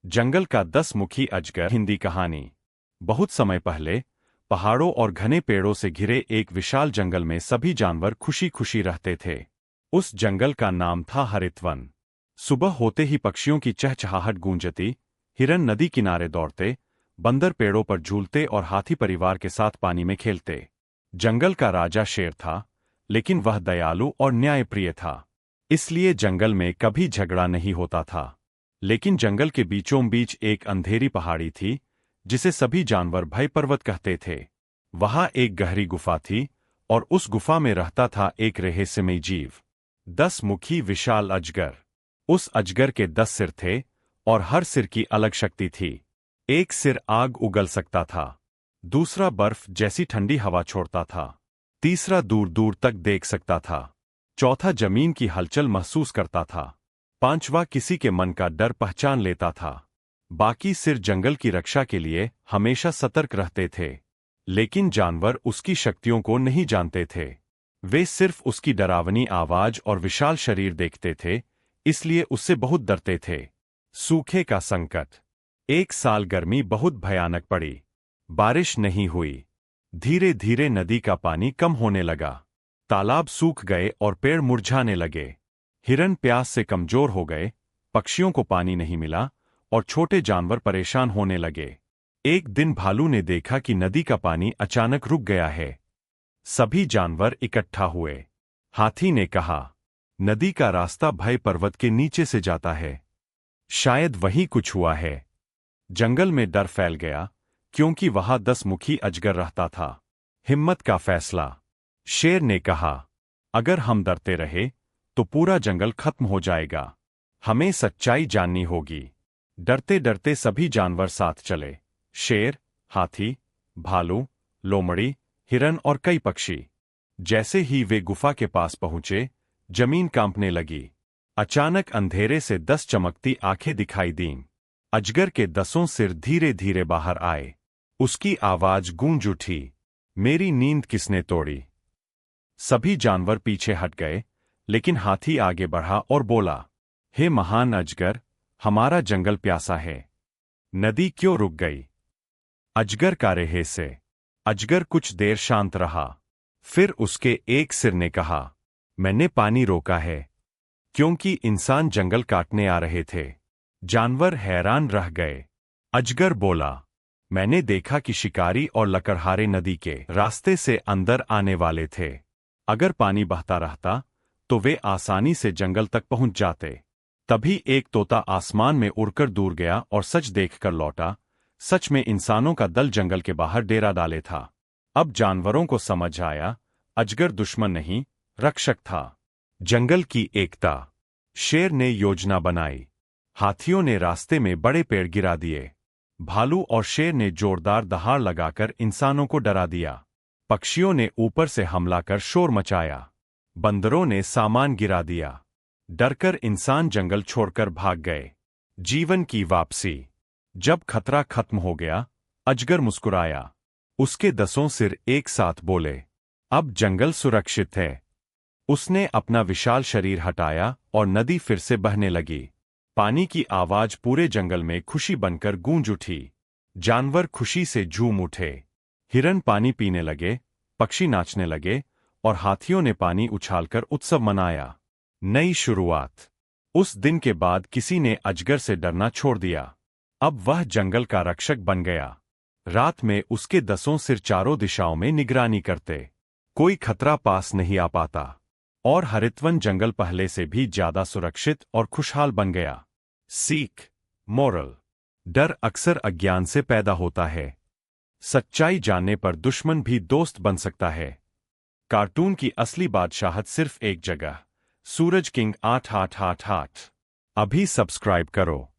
जंगल का 10 मुखी अजगर। हिंदी कहानी। बहुत समय पहले पहाड़ों और घने पेड़ों से घिरे एक विशाल जंगल में सभी जानवर खुशी खुशी रहते थे। उस जंगल का नाम था हरितवन। सुबह होते ही पक्षियों की चहचहाहट गूंजती, हिरन नदी किनारे दौड़ते, बंदर पेड़ों पर झूलते और हाथी परिवार के साथ पानी में खेलते। जंगल का राजा शेर था, लेकिन वह दयालु और न्यायप्रिय था। इसलिए जंगल में कभी झगड़ा नहीं होता था। लेकिन जंगल के बीचों बीच एक अंधेरी पहाड़ी थी, जिसे सभी जानवर भय पर्वत कहते थे। वहां एक गहरी गुफा थी, और उस गुफा में रहता था एक रहस्यमयी जीव, 10 मुखी विशाल अजगर। उस अजगर के 10 सिर थे, और हर सिर की अलग शक्ति थी। एक सिर आग उगल सकता था, दूसरा बर्फ जैसी ठंडी हवा छोड़ता था, तीसरा दूर दूर तक देख सकता था, चौथा जमीन की हलचल महसूस करता था, पांचवा किसी के मन का डर पहचान लेता था। बाकी सिर जंगल की रक्षा के लिए हमेशा सतर्क रहते थे। लेकिन जानवर उसकी शक्तियों को नहीं जानते थे। वे सिर्फ उसकी डरावनी आवाज और विशाल शरीर देखते थे, इसलिए उससे बहुत डरते थे। सूखे का संकट। एक साल गर्मी बहुत भयानक पड़ी। बारिश नहीं हुई। धीरे धीरे नदी का पानी कम होने लगा। तालाब सूख गए और पेड़ मुरझाने लगे। हिरन प्यास से कमजोर हो गए, पक्षियों को पानी नहीं मिला, और छोटे जानवर परेशान होने लगे। एक दिन भालू ने देखा कि नदी का पानी अचानक रुक गया है। सभी जानवर इकट्ठा हुए। हाथी ने कहा, नदी का रास्ता भय पर्वत के नीचे से जाता है। शायद वही कुछ हुआ है। जंगल में डर फैल गया, क्योंकि वहां 10 मुखी अजगर रहता था। हिम्मत का फैसला। शेर ने कहा, अगर हम डरते रहे तो पूरा जंगल खत्म हो जाएगा। हमें सच्चाई जाननी होगी। डरते डरते सभी जानवर साथ चले। शेर, हाथी, भालू, लोमड़ी, हिरन और कई पक्षी। जैसे ही वे गुफा के पास पहुंचे, जमीन कांपने लगी। अचानक अंधेरे से 10 चमकती आंखें दिखाई दीं। अजगर के 10 सिर धीरे धीरे बाहर आए। उसकी आवाज गूंज उठी, मेरी नींद किसने तोड़ी? सभी जानवर पीछे हट गए, लेकिन हाथी आगे बढ़ा और बोला, हे महान अजगर, हमारा जंगल प्यासा है। नदी क्यों रुक गई? अजगर का रहस्य। अजगर कुछ देर शांत रहा। फिर उसके एक सिर ने कहा, मैंने पानी रोका है, क्योंकि इंसान जंगल काटने आ रहे थे। जानवर हैरान रह गए। अजगर बोला, मैंने देखा कि शिकारी और लकड़हारे नदी के रास्ते से अंदर आने वाले थे। अगर पानी बहता रहता तो वे आसानी से जंगल तक पहुंच जाते। तभी एक तोता आसमान में उड़कर दूर गया और सच देखकर लौटा। सच में इंसानों का दल जंगल के बाहर डेरा डाले था। अब जानवरों को समझ आया, अजगर दुश्मन नहीं, रक्षक था। जंगल की एकता। शेर ने योजना बनाई। हाथियों ने रास्ते में बड़े पेड़ गिरा दिए। भालू और शेर ने जोरदार दहाड़ लगाकर इंसानों को डरा दिया। पक्षियों ने ऊपर से हमला कर शोर मचाया। बंदरों ने सामान गिरा दिया। डरकर इंसान जंगल छोड़कर भाग गए। जीवन की वापसी। जब खतरा खत्म हो गया, अजगर मुस्कुराया। उसके 10 सिर एक साथ बोले, अब जंगल सुरक्षित है। उसने अपना विशाल शरीर हटाया और नदी फिर से बहने लगी। पानी की आवाज पूरे जंगल में खुशी बनकर गूंज उठी। जानवर खुशी से झूम उठे। हिरन पानी पीने लगे, पक्षी नाचने लगे, और हाथियों ने पानी उछालकर उत्सव मनाया। नई शुरुआत। उस दिन के बाद किसी ने अजगर से डरना छोड़ दिया। अब वह जंगल का रक्षक बन गया। रात में उसके 10 सिर चारों दिशाओं में निगरानी करते। कोई खतरा पास नहीं आ पाता। और हरितवन जंगल पहले से भी ज्यादा सुरक्षित और खुशहाल बन गया। सीख। मोरल। डर अक्सर अज्ञान से पैदा होता है। सच्चाई जानने पर दुश्मन भी दोस्त बन सकता है। कार्टून की असली बादशाहत सिर्फ एक जगह। सूरज किंग 888। अभी सब्सक्राइब करो।